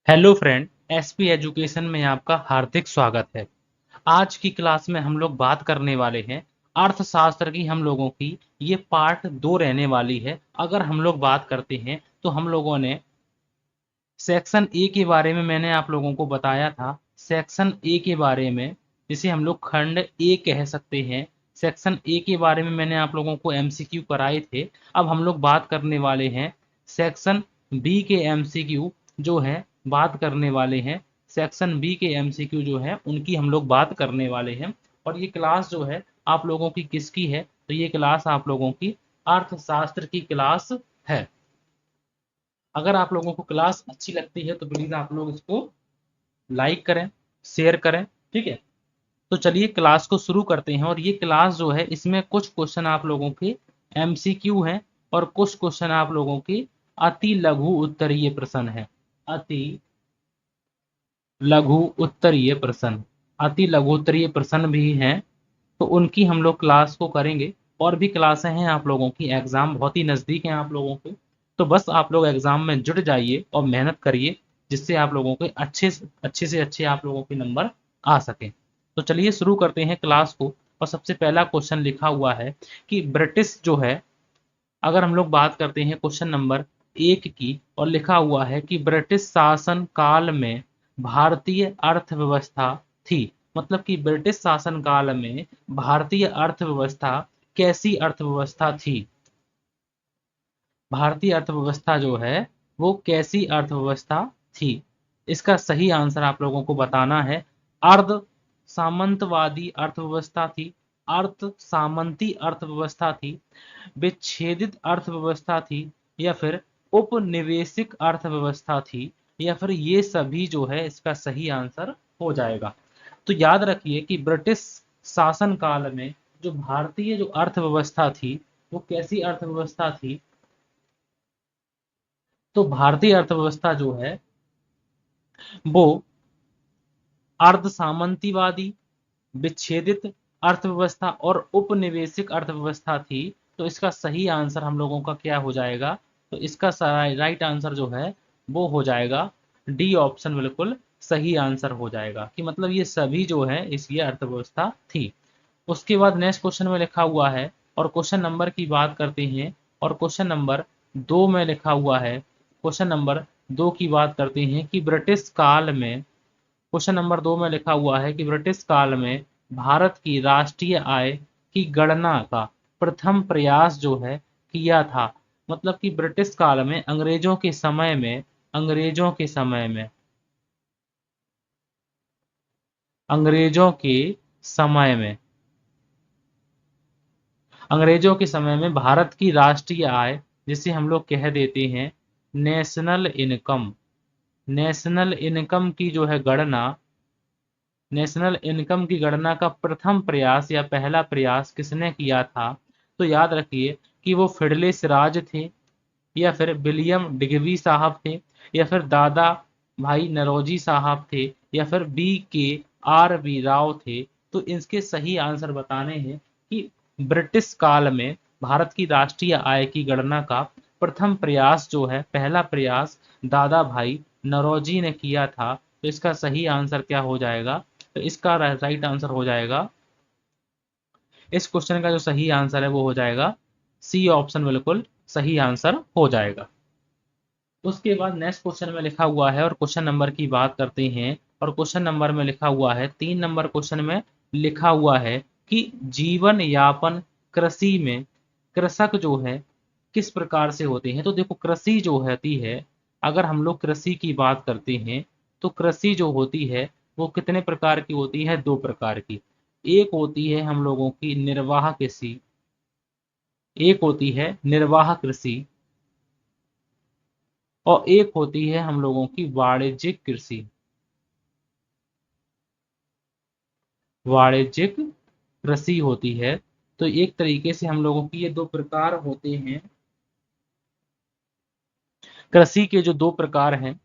Hello friend, SP education में आपका हार्दिक स्वागत है। आज की क्लास में हम लोग बात करने वाले हैं अर्थशास्त्र की। हम लोगों की ये पार्ट 2 रहने वाली है। अगर हम लोग बात करते हैं तो हम लोगों ने सेक्शन ए के बारे में मैंने आप लोगों को बताया था। सेक्शन ए के बारे में जिसे हम लोग खंड ए कह सकते हैं। सेक्शन ए के बारे में मैंने आप लोगों को एमसीक्यू कराए थे। अब हम लोग बात करने वाले हैं सेक्शन बी के एमसीक्यू जो है बात करने वाले हैं। सेक्शन बी के एमसीक्यू जो है उनकी हम लोग बात करने वाले हैं। और ये क्लास जो है आप लोगों की किसकी है, तो ये क्लास आप लोगों की अर्थशास्त्र की क्लास है। अगर आप लोगों को क्लास अच्छी लगती है तो प्लीज आप लोग इसको लाइक करें, शेयर करें। ठीक है, तो चलिए क्लास को शुरू करते हैं। और ये क्लास जो है इसमें कुछ क्वेश्चन आप लोगों के एमसीक्यू हैं और कुछ क्वेश्चन आप लोगों के अति लघु उत्तरीय प्रश्न है। अति लघु उत्तरीय प्रश्न, अति लघु उत्तरीय प्रश्न भी हैं, तो उनकी हम लोग क्लास को करेंगे। और भी क्लासें हैं आप लोगों की, एग्जाम बहुत ही नज़दीक हैं आप लोगों के। तो बस आप लोग एग्जाम में जुट जाइए और मेहनत करिए, जिससे आप लोगों के अच्छे से अच्छे आप लोगों के नंबर आ सकें। तो चलिए शुरू करते हैं क्लास को। और सबसे पहला क्वेश्चन लिखा हुआ है कि ब्रिटिश जो है, अगर हम लोग बात करते हैं क्वेश्चन नंबर 1 की, और लिखा हुआ है कि ब्रिटिश शासन काल में भारतीय अर्थव्यवस्था थी। मतलब कि ब्रिटिश शासन काल में भारतीय अर्थव्यवस्था कैसी अर्थव्यवस्था थी। भारतीय अर्थव्यवस्था जो है वो कैसी अर्थव्यवस्था थी। इसका सही आंसर आप लोगों को बताना है। अर्ध सामंतवादी अर्थव्यवस्था थी, अर्थ सामंती अर्थव्यवस्था थी, विच्छेदित अर्थव्यवस्था थी, या फिर उपनिवेशिक अर्थव्यवस्था थी, या फिर ये सभी जो है इसका सही आंसर हो जाएगा। तो याद रखिए कि ब्रिटिश शासन काल में जो भारतीय जो अर्थव्यवस्था थी वो कैसी अर्थव्यवस्था थी। तो भारतीय अर्थव्यवस्था जो है वो अर्ध सामंतीवादी, विच्छेदित अर्थव्यवस्था और उपनिवेशिक अर्थव्यवस्था थी। तो इसका सही आंसर हम लोगों का क्या हो जाएगा, तो इसका राइट आंसर जो है वो हो जाएगा डी ऑप्शन, बिल्कुल सही आंसर हो जाएगा। कि मतलब ये सभी जो है इस ये अर्थव्यवस्था थी। उसके बाद नेक्स्ट क्वेश्चन में लिखा हुआ है, और क्वेश्चन नंबर की बात करते हैं। और क्वेश्चन नंबर 2 में लिखा हुआ है, क्वेश्चन नंबर 2 की बात करते हैं कि ब्रिटिश काल में, क्वेश्चन नंबर 2 में लिखा हुआ है कि ब्रिटिश काल में भारत की राष्ट्रीय आय की गणना का प्रथम प्रयास जो है किया था। मतलब कि ब्रिटिश काल में अंग्रेजों के समय में, अंग्रेजों के समय में, अंग्रेजों के समय में, अंग्रेजों के समय में भारत की राष्ट्रीय आय, जिसे हम लोग कह देते हैं नेशनल इनकम, नेशनल इनकम की जो है गणना, नेशनल इनकम की गणना का प्रथम प्रयास या पहला प्रयास किसने किया था। तो याद रखिए कि वो फिडले सिराज थे, या फिर विलियम डिग्बी साहब थे, या फिर दादा भाई नरौजी साहब थे, या फिर B.K.R.B. राव थे। तो इसके सही आंसर बताने हैं कि ब्रिटिश काल में भारत की राष्ट्रीय आय की गणना का प्रथम प्रयास जो है, पहला प्रयास दादा भाई नरौजी ने किया था। तो इसका सही आंसर क्या हो जाएगा, तो इसका राइट आंसर हो जाएगा, इस क्वेश्चन का जो सही आंसर है वो हो जाएगा सी ऑप्शन, बिल्कुल सही आंसर हो जाएगा। उसके बाद नेक्स्ट क्वेश्चन में लिखा हुआ है, और क्वेश्चन नंबर की बात करते हैं। और क्वेश्चन नंबर में लिखा हुआ है, 3 नंबर क्वेश्चन में लिखा हुआ है कि जीवन यापन कृषि में कृषक जो है किस प्रकार से होते हैं। तो देखो कृषि जो होती है, अगर हम लोग कृषि की बात करते हैं तो कृषि जो होती है वो कितने प्रकार की होती है, 2 प्रकार की। एक होती है हम लोगों की निर्वाह कृषि, एक होती है निर्वाह कृषि, और एक होती है हम लोगों की वाणिज्यिक कृषि, वाणिज्यिक कृषि होती है। तो एक तरीके से हम लोगों की ये 2 प्रकार होते हैं। कृषि के जो 2 प्रकार हैं,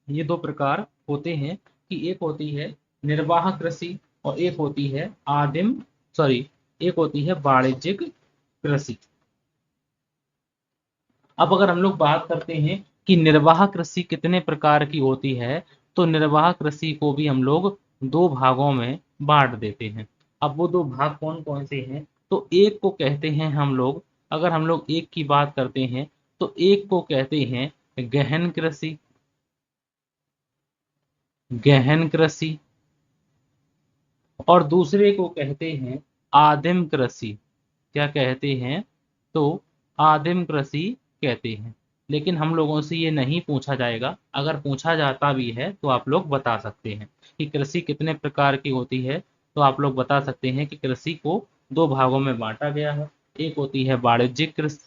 ये 2 प्रकार होते हैं कि एक होती है निर्वाह कृषि और एक होती है आदिम, सॉरी, एक होती है वाणिज्यिक कृषि। अब अगर हम लोग बात करते हैं कि निर्वाह कृषि कितने प्रकार की होती है, तो निर्वाह कृषि को भी हम लोग दो भागों में बांट देते हैं। अब वो दो भाग कौन कौन से हैं, तो एक को कहते हैं हम लोग, अगर हम लोग एक की बात करते हैं तो एक को कहते हैं गहन कृषि, गहन कृषि, और दूसरे को कहते हैं आदिम कृषि। क्या कहते हैं, तो आदिम कृषि कहते हैं। लेकिन हम लोगों से ये नहीं पूछा जाएगा, अगर पूछा जाता भी है तो आप लोग बता सकते हैं कि कृषि कितने प्रकार की होती है, तो आप लोग बता सकते हैं कि कृषि को दो भागों में बांटा गया है। एक होती है वाणिज्यिक कृषि,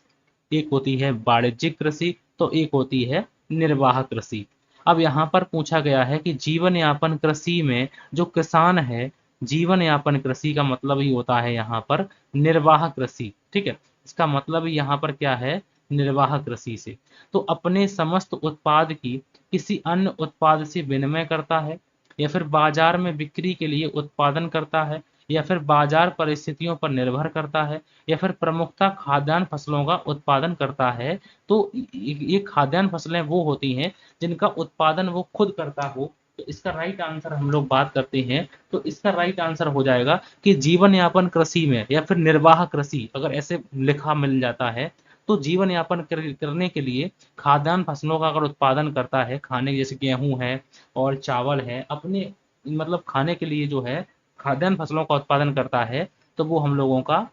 एक होती है वाणिज्यिक कृषि, तो एक होती है निर्वाह कृषि। अब यहाँ पर पूछा गया है कि जीवन यापन कृषि में जो किसान है, जीवन यापन कृषि का मतलब ही होता है यहाँ पर निर्वाह कृषि। ठीक है, इसका मतलब यहाँ पर क्या है, निर्वाह कृषि से तो अपने समस्त उत्पाद की किसी अन्य उत्पाद से विनिमय करता है, या फिर बाजार में बिक्री के लिए उत्पादन करता है, या फिर बाजार परिस्थितियों पर निर्भर करता है, या फिर प्रमुखता खाद्यान्न फसलों का उत्पादन करता है। तो ये खाद्यान्न फसलें वो होती हैं जिनका उत्पादन वो खुद करता हो। तो इसका राइट आंसर हम लोग बात करते हैं, तो इसका राइट आंसर हो जाएगा कि जीवन यापन कृषि में या फिर निर्वाह कृषि, अगर ऐसे लिखा मिल जाता है तो जीवन यापन करने के लिए खाद्यान्न फसलों का अगर उत्पादन करता है, खाने जैसे गेहूं है और चावल है, अपने मतलब खाने के लिए जो है खाद्यान्न फसलों का उत्पादन करता है, तो वो हम लोगों का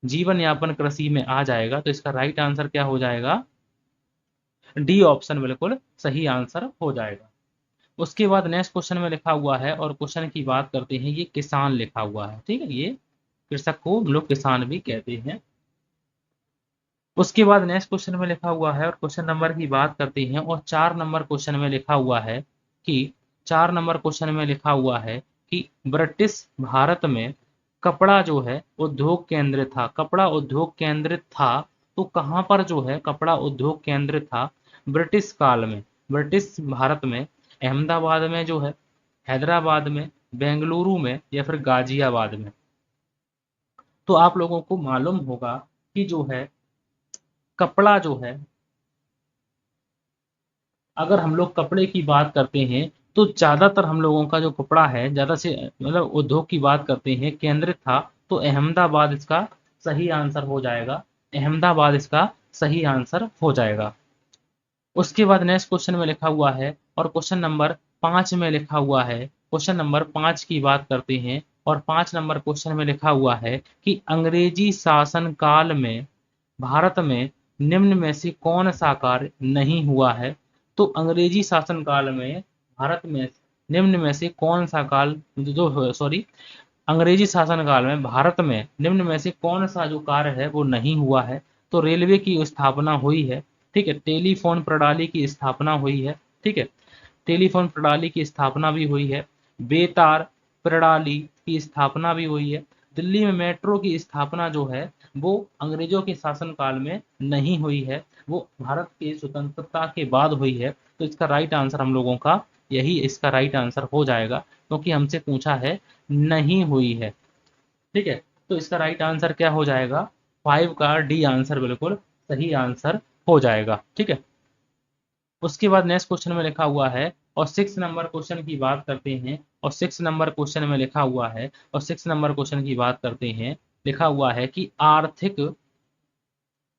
जीवन यापन कृषि में आ जाएगा। तो इसका राइट आंसर क्या हो जाएगा, डी ऑप्शन बिल्कुल सही आंसर हो जाएगा। उसके बाद नेक्स्ट क्वेश्चन में लिखा हुआ है, और क्वेश्चन की बात करते हैं, ये किसान लिखा हुआ है। ठीक है, ये कृषक को हम लोग किसान भी कहते हैं। उसके बाद नेक्स्ट क्वेश्चन में लिखा हुआ है, और क्वेश्चन नंबर की बात करते हैं, और 4 नंबर क्वेश्चन में लिखा हुआ है कि 4 नंबर क्वेश्चन में लिखा हुआ है कि ब्रिटिश भारत में कपड़ा जो है उद्योग केंद्र था, कपड़ा उद्योग केंद्रित था, तो कहाँ पर जो है कपड़ा उद्योग केंद्रित था ब्रिटिश काल में, ब्रिटिश भारत में अहमदाबाद में जो है, हैदराबाद में, बेंगलुरु में, या फिर गाजियाबाद में। तो आप लोगों को मालूम होगा कि जो है कपड़ा जो है, अगर हम लोग कपड़े की बात करते हैं तो ज्यादातर हम लोगों का जो कपड़ा है, ज्यादा से मतलब उद्योग की बात करते हैं केंद्रित था, तो अहमदाबाद इसका सही आंसर हो जाएगा, अहमदाबाद इसका सही आंसर हो जाएगा। उसके बाद नेक्स्ट क्वेश्चन में लिखा हुआ है, और क्वेश्चन नंबर 5 में लिखा हुआ है, क्वेश्चन नंबर 5 की बात करते हैं, और 5 नंबर क्वेश्चन में लिखा हुआ है कि अंग्रेजी शासन काल में भारत में निम्न में से कौन सा कार्य नहीं हुआ है। तो अंग्रेजी शासन काल में भारत में निम्न में से कौन सा काल जो सॉरी अंग्रेजी शासन काल में भारत में निम्न में से कौन सा जो कार्य है वो नहीं हुआ है। तो रेलवे की स्थापना हुई है, ठीक है, टेलीफोन प्रणाली की स्थापना हुई है, ठीक है, टेलीफोन प्रणाली की स्थापना भी हुई है, बेतार प्रणाली की स्थापना भी हुई है, दिल्ली में मेट्रो की स्थापना जो है वो अंग्रेजों के शासन काल में नहीं हुई है, वो भारत की स्वतंत्रता के बाद हुई है। तो इसका राइट आंसर हम लोगों का यही इसका राइट आंसर हो जाएगा, क्योंकि हमसे पूछा है नहीं हुई है। ठीक है, तो इसका राइट आंसर क्या हो जाएगा, 5 का डी आंसर बिल्कुल सही आंसर हो जाएगा। ठीक है, उसके बाद नेक्स्ट क्वेश्चन में लिखा हुआ है, और 6 नंबर क्वेश्चन की बात करते हैं, और 6 नंबर क्वेश्चन में लिखा हुआ है, और 6 नंबर क्वेश्चन की बात करते हैं, लिखा हुआ है कि आर्थिक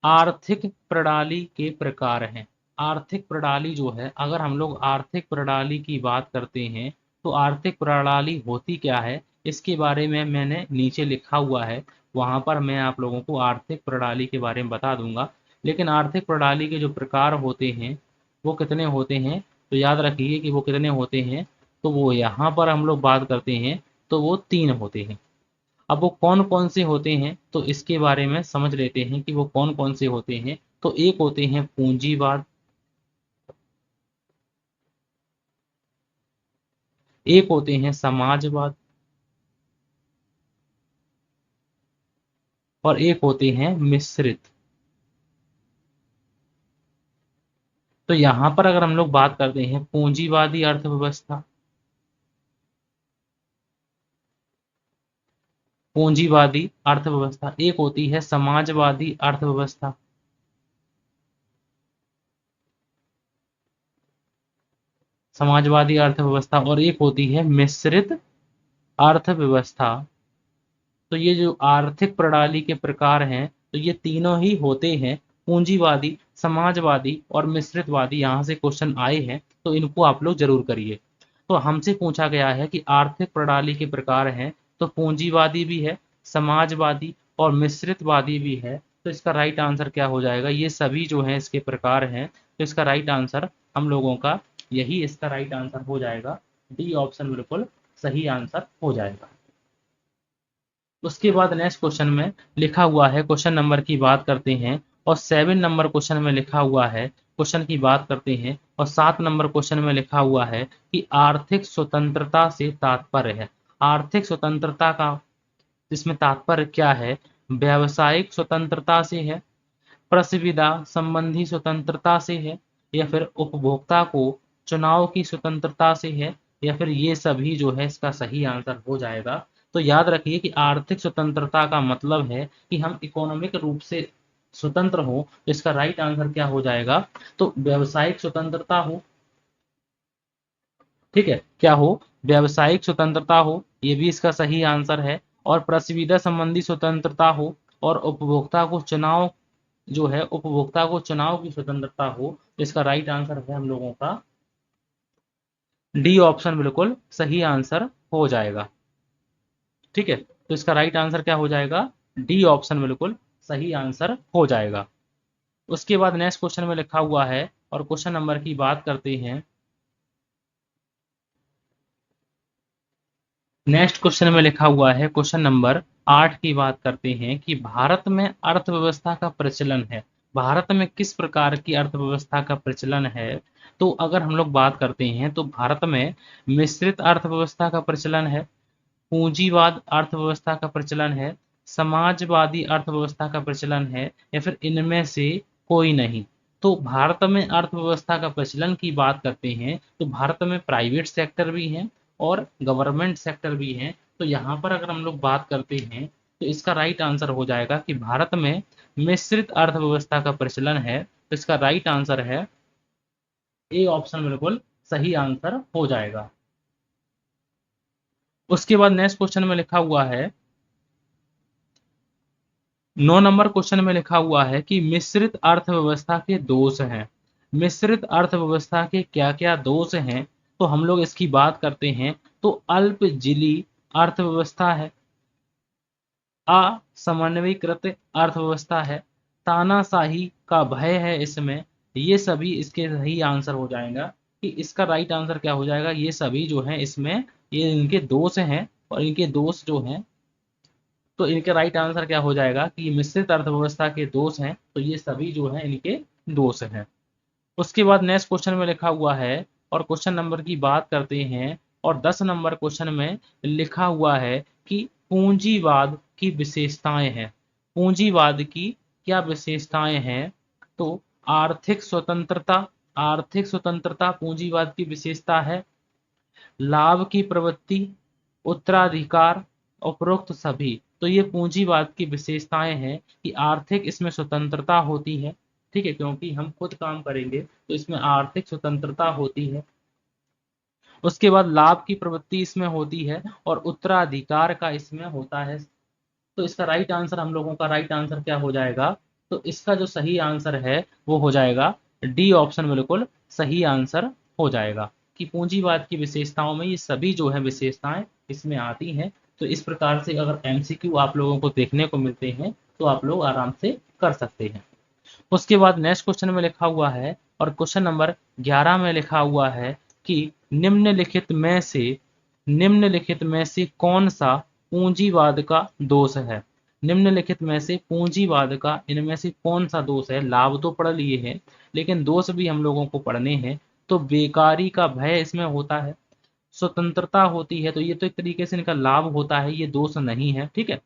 आर्थिक प्रणाली के प्रकार हैं। आर्थिक प्रणाली जो है, अगर हम लोग आर्थिक प्रणाली की बात करते हैं तो आर्थिक प्रणाली होती क्या है, इसके बारे में मैंने नीचे लिखा हुआ है, वहां पर मैं आप लोगों को आर्थिक प्रणाली के बारे में बता दूंगा। लेकिन आर्थिक प्रणाली के जो प्रकार होते हैं वो कितने होते हैं, तो याद रखिए कि वो कितने होते हैं, तो वो यहाँ पर हम लोग बात करते हैं तो वो 3 होते हैं। अब वो कौन कौन से होते हैं, तो इसके बारे में समझ लेते हैं कि वो कौन कौन से होते हैं। तो एक होते हैं पूंजीवाद, एक होते हैं समाजवाद, और एक होते हैं मिश्रित। तो यहाँ पर अगर हम लोग बात करते हैं पूंजीवादी अर्थव्यवस्था, पूंजीवादी अर्थव्यवस्था, एक होती है समाजवादी अर्थव्यवस्था, समाजवादी अर्थव्यवस्था, और एक होती है मिश्रित अर्थव्यवस्था। तो ये जो आर्थिक प्रणाली के प्रकार हैं, तो ये तीनों ही होते हैं, पूंजीवादी, समाजवादी और मिश्रितवादी। यहाँ से क्वेश्चन आए हैं, तो इनको आप लोग जरूर करिए। तो हमसे पूछा गया है कि आर्थिक प्रणाली के प्रकार हैं, तो पूंजीवादी भी है, समाजवादी और मिश्रितवादी भी है। तो इसका राइट आंसर क्या हो जाएगा? ये सभी जो हैं इसके प्रकार हैं, तो इसका राइट आंसर हम लोगों का यही इसका राइट आंसर हो जाएगा। डी ऑप्शन बिल्कुल सही आंसर हो जाएगा। उसके बाद नेक्स्ट क्वेश्चन में लिखा हुआ है, क्वेश्चन नंबर की बात करते हैं, और 7 नंबर क्वेश्चन में लिखा हुआ है, क्वेश्चन की बात करते हैं, और 7 नंबर क्वेश्चन में लिखा हुआ है कि आर्थिक स्वतंत्रता से तात्पर्य है। आर्थिक स्वतंत्रता का इसमें तात्पर्य क्या है? व्यावसायिक स्वतंत्रता से है, प्रसविदा संबंधी स्वतंत्रता से है, या फिर उपभोक्ता को चुनाव की स्वतंत्रता से है, या फिर ये सभी जो है इसका सही आंसर हो जाएगा। तो याद रखिए कि आर्थिक स्वतंत्रता का मतलब है कि हम इकोनॉमिक रूप से स्वतंत्र हो। तो इसका राइट आंसर क्या हो जाएगा? तो व्यावसायिक स्वतंत्रता हो। ठीक है, क्या हो? व्यावसायिक स्वतंत्रता हो, ये भी इसका सही आंसर है। और प्रसविदा संबंधी स्वतंत्रता हो, और उपभोक्ता को चुनाव जो है उपभोक्ता को चुनाव की स्वतंत्रता हो। इसका राइट आंसर है हम लोगों का डी ऑप्शन बिल्कुल सही आंसर हो जाएगा। ठीक है, तो इसका राइट आंसर क्या हो जाएगा? डी ऑप्शन बिल्कुल सही आंसर हो जाएगा। उसके बाद नेक्स्ट क्वेश्चन में लिखा हुआ है, और क्वेश्चन नंबर की बात करते हैं। नेक्स्ट क्वेश्चन में लिखा हुआ है, क्वेश्चन नंबर 8 की बात करते हैं कि भारत में अर्थव्यवस्था का प्रचलन है। भारत में किस प्रकार की अर्थव्यवस्था का प्रचलन है? तो अगर हम लोग बात करते हैं तो भारत में मिश्रित अर्थव्यवस्था का प्रचलन है, पूंजीवाद अर्थव्यवस्था का प्रचलन है, समाजवादी अर्थव्यवस्था का प्रचलन है, या फिर इनमें से कोई नहीं। तो भारत में अर्थव्यवस्था का प्रचलन की बात करते हैं तो भारत में प्राइवेट सेक्टर भी है और गवर्नमेंट सेक्टर भी है। तो यहाँ पर अगर हम लोग बात करते हैं तो इसका राइट आंसर हो जाएगा कि भारत में मिश्रित अर्थव्यवस्था का प्रचलन है। तो इसका राइट आंसर है ए ऑप्शन बिल्कुल सही आंसर हो जाएगा। उसके बाद नेक्स्ट क्वेश्चन में लिखा हुआ है, 9 नंबर क्वेश्चन में लिखा हुआ है कि मिश्रित अर्थव्यवस्था के दोष हैं। मिश्रित अर्थव्यवस्था के क्या क्या दोष हैं? तो हम लोग इसकी बात करते हैं तो अल्पजीवी अर्थव्यवस्था है, असमन्विकृत अर्थव्यवस्था है, तानाशाही का भय है इसमें। ये सभी इसके सही आंसर हो जाएगा कि इसका राइट आंसर क्या हो जाएगा? ये सभी जो हैं इसमें ये इनके दोष हैं, और इनके दोष जो हैं, तो इनके राइट आंसर क्या हो जाएगा कि ये मिश्रित अर्थव्यवस्था के दोष हैं। तो ये सभी जो हैं इनके दोष हैं। उसके बाद नेक्स्ट क्वेश्चन में लिखा हुआ है, और क्वेश्चन नंबर की बात करते हैं, और 10 नंबर क्वेश्चन में लिखा हुआ है कि पूंजीवाद की विशेषताएं हैं। पूंजीवाद की क्या विशेषताएं हैं? तो आर्थिक स्वतंत्रता, आर्थिक स्वतंत्रता पूंजीवाद की विशेषता है। लाभ की प्रवृत्ति, उत्तराधिकार, उपरोक्त सभी। तो ये पूंजीवाद की विशेषताएं हैं कि आर्थिक इसमें स्वतंत्रता होती है। ठीक है, क्योंकि हम खुद काम करेंगे तो इसमें आर्थिक स्वतंत्रता होती है। उसके बाद लाभ की प्रवृत्ति इसमें होती है, और उत्तराधिकार का इसमें होता है। तो इसका राइट आंसर हम लोगों का राइट आंसर क्या हो जाएगा? तो इसका जो सही आंसर है वो हो जाएगा डी ऑप्शन बिल्कुल सही आंसर हो जाएगा कि पूंजीवाद की विशेषताओं में ये सभी जो है विशेषताएं इसमें आती हैं। तो इस प्रकार से अगर एमसीक्यू आप लोगों को देखने को मिलते हैं तो आप लोग आराम से कर सकते हैं। उसके बाद नेक्स्ट क्वेश्चन में लिखा हुआ है, और क्वेश्चन नंबर 11 में लिखा हुआ है कि निम्नलिखित में से कौन सा पूंजीवाद का दोष है? निम्नलिखित में से पूंजीवाद का इनमें से कौन सा दोष है? लाभ तो पढ़ लिए हैं, लेकिन दोष भी हम लोगों को पढ़ने हैं। तो बेकारी का भय इसमें होता है, स्वतंत्रता होती है, तो ये तो एक तरीके से इनका लाभ होता है, ये दोष नहीं है। ठीक है,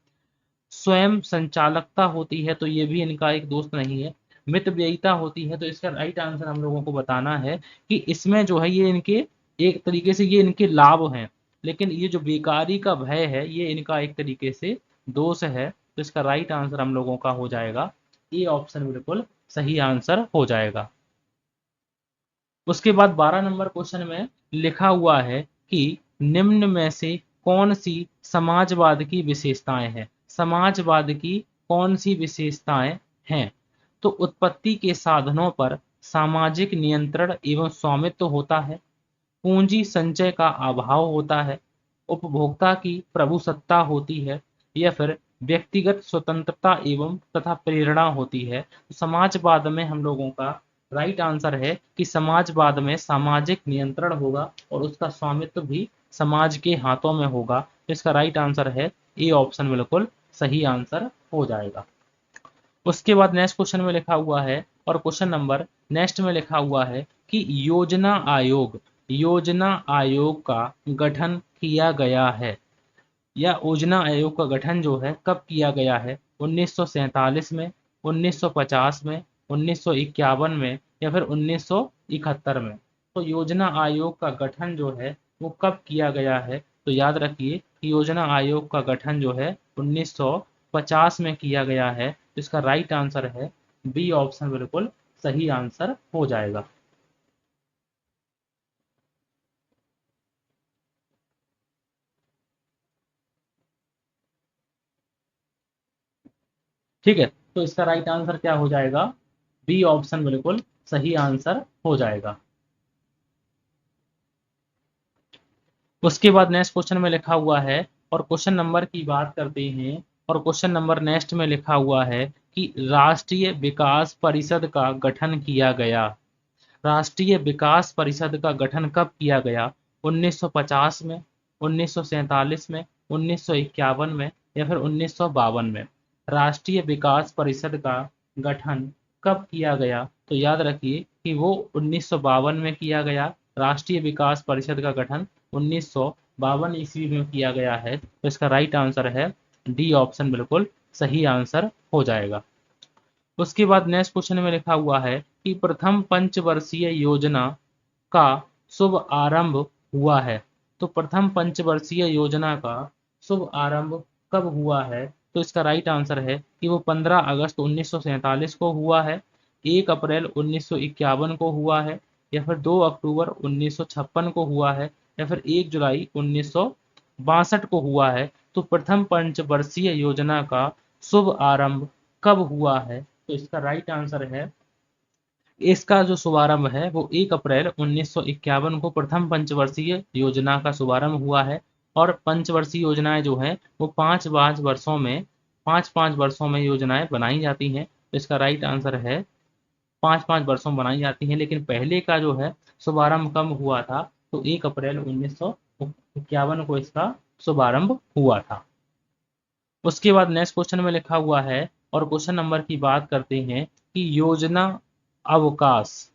स्वयं संचालकता होती है, तो ये भी इनका एक दोस्त नहीं है। मितव्ययिता होती है, तो इसका राइट आंसर हम लोगों को बताना है कि इसमें जो है ये इनके एक तरीके से ये इनके लाभ हैं, लेकिन ये जो बेकारी का भय है ये इनका एक तरीके से दोष है। तो इसका राइट आंसर हम लोगों का हो जाएगा ए ऑप्शन बिल्कुल सही आंसर हो जाएगा। उसके बाद 12 नंबर क्वेश्चन में लिखा हुआ है कि निम्न में से कौन सी समाजवाद की विशेषताएं हैं। समाजवाद की कौन सी विशेषताएं हैं? तो उत्पत्ति के साधनों पर सामाजिक नियंत्रण एवं स्वामित्व होता है, पूंजी संचय का अभाव होता है, उपभोक्ता की प्रभुसत्ता होती है, या फिर व्यक्तिगत स्वतंत्रता एवं तथा प्रेरणा होती है। तो समाजवाद में हम लोगों का राइट आंसर है कि समाजवाद में सामाजिक नियंत्रण होगा और उसका स्वामित्व भी समाज के हाथों में होगा। तो इसका राइट आंसर है ए ऑप्शन, बिल्कुल सही आंसर हो जाएगा। उसके बाद नेक्स्ट क्वेश्चन में लिखा हुआ है, और क्वेश्चन नंबर नेक्स्ट में लिखा हुआ है कि योजना आयोग का गठन किया गया है, या योजना आयोग का गठन जो है कब किया गया है? 1947 में, 1950 में, 1951 में, या फिर 1971 में। तो योजना आयोग का गठन जो है वो कब किया गया है? तो याद रखिए कि योजना आयोग का गठन जो है 1950 में किया गया है। तो इसका राइट आंसर है बी ऑप्शन, बिल्कुल सही आंसर हो जाएगा। ठीक है, तो इसका राइट आंसर क्या हो जाएगा? बी ऑप्शन बिल्कुल सही आंसर हो जाएगा। उसके बाद नेक्स्ट क्वेश्चन में लिखा हुआ है, और क्वेश्चन नंबर की बात करते हैं, और क्वेश्चन नंबर नेक्स्ट में लिखा हुआ है कि राष्ट्रीय विकास परिषद का गठन किया गया। राष्ट्रीय विकास परिषद का गठन कब किया गया? 1950 में, 1947 में, 1951 में, या फिर 1952 में। राष्ट्रीय विकास परिषद का गठन कब किया गया? तो याद रखिए कि वो 1952 में किया गया। राष्ट्रीय विकास परिषद का गठन 1952 ईस्वी में किया गया है। तो इसका राइट आंसर है डी ऑप्शन, बिल्कुल सही आंसर हो जाएगा। उसके बाद नेक्स्ट क्वेश्चन में लिखा हुआ है कि प्रथम पंचवर्षीय योजना का शुभ आरंभ हुआ है। तो प्रथम पंचवर्षीय योजना का शुभ आरंभ कब हुआ है? तो इसका राइट आंसर है कि वो 15 अगस्त 1947 को हुआ है, 1 अप्रैल 1951 को हुआ है, या फिर 2 अक्टूबर 1956 को हुआ है, या फिर 1 जुलाई 1962 को हुआ है। तो प्रथम पंचवर्षीय योजना का शुभ आरंभ कब हुआ है? तो इसका राइट आंसर है, इसका जो शुभारंभ है वो 1 अप्रैल 1951 को प्रथम पंचवर्षीय योजना का शुभारंभ हुआ है। और पंचवर्षीय योजनाएं जो है वो पाँच पाँच वर्षों में योजनाएं बनाई जाती हैं। तो इसका राइट आंसर है 5-5 वर्षों में बनाई जाती हैं, लेकिन पहले का जो है शुभारंभ कब हुआ था? तो 1 अप्रैल 1951 को इसका शुभारंभ हुआ था। उसके बाद नेक्स्ट क्वेश्चन में लिखा हुआ है, और क्वेश्चन नंबर की बात करते हैं कि अवकाश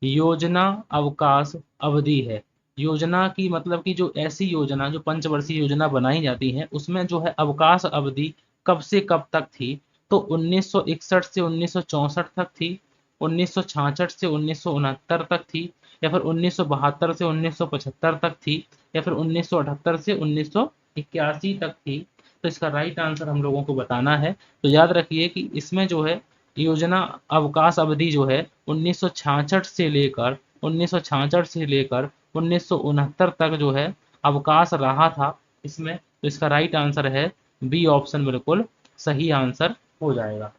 योजना अवकाश अवधि है। योजना की मतलब कि जो ऐसी योजना जो पंचवर्षीय योजना बनाई जाती है उसमें जो है अवकाश अवधि कब से कब तक थी? तो 1961 से 1964 तक थी, 1966 से 1969 तक थी, या फिर 1972 से 1975 तक थी, या फिर 1978 से 1981 तक थी। तो इसका राइट आंसर हम लोगों को बताना है। तो याद रखिए कि इसमें जो है योजना अवकाश अवधि जो है 1966 से लेकर 1969 तक जो है अवकाश रहा था इसमें। तो इसका राइट आंसर है बी ऑप्शन, बिल्कुल सही आंसर हो जाएगा।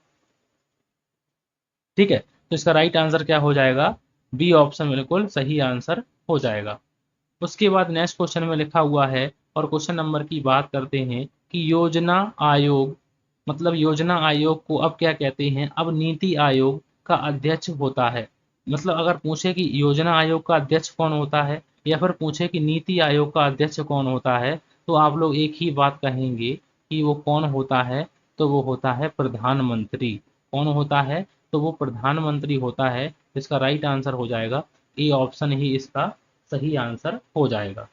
ठीक है, तो इसका राइट आंसर क्या हो जाएगा? बी ऑप्शन बिल्कुल सही आंसर हो जाएगा। उसके बाद नेक्स्ट क्वेश्चन में लिखा हुआ है, और क्वेश्चन नंबर की बात करते हैं कि योजना आयोग मतलब योजना आयोग को अब क्या कहते हैं? अब नीति आयोग का अध्यक्ष होता है। मतलब अगर पूछे कि योजना आयोग का अध्यक्ष कौन होता है, या फिर पूछे कि नीति आयोग का अध्यक्ष कौन होता है, तो आप लोग एक ही बात कहेंगे कि वो कौन होता है? तो वो होता है प्रधानमंत्री। कौन होता है? तो वो प्रधानमंत्री होता है। इसका राइट आंसर हो जाएगा ए ऑप्शन ही इसका सही आंसर हो जाएगा।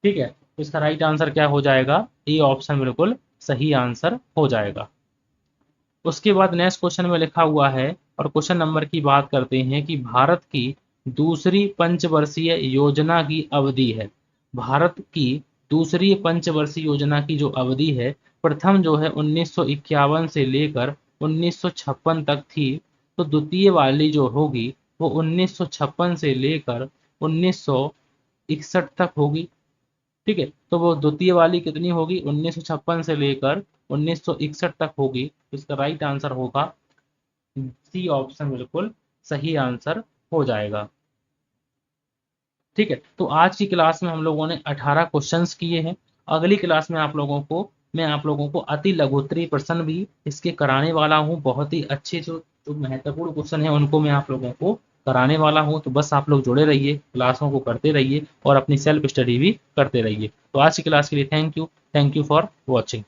ठीक है, तो इसका राइट आंसर क्या हो जाएगा? ए ऑप्शन बिल्कुल सही आंसर हो जाएगा। उसके बाद नेक्स्ट क्वेश्चन में लिखा हुआ है, और क्वेश्चन नंबर की बात करते हैं कि भारत की दूसरी पंचवर्षीय योजना की अवधि है। भारत की दूसरी पंचवर्षीय योजना की जो अवधि है, प्रथम जो है 1951 से लेकर 1956 तक थी। तो द्वितीय वाली जो होगी वो 1956 से लेकर 1961 तक होगी। ठीक है, तो वो द्वितीय वाली कितनी होगी, 1956 से लेकर 1961 तक होगी। तो इसका राइट आंसर होगा सी ऑप्शन, बिल्कुल सही आंसर हो जाएगा। ठीक है, तो आज की क्लास में हम लोगों ने 18 क्वेश्चंस किए हैं। अगली क्लास में मैं आप लोगों को अति लघुत्तरी प्रश्न भी इसके कराने वाला हूँ। बहुत ही अच्छे जो जो महत्वपूर्ण क्वेश्चन है उनको मैं आप लोगों को कराने वाला हूँ। तो बस आप लोग जुड़े रहिए, क्लासों को करते रहिए और अपनी सेल्फ स्टडी भी करते रहिए। तो आज की क्लास के लिए थैंक यू फॉर वॉचिंग।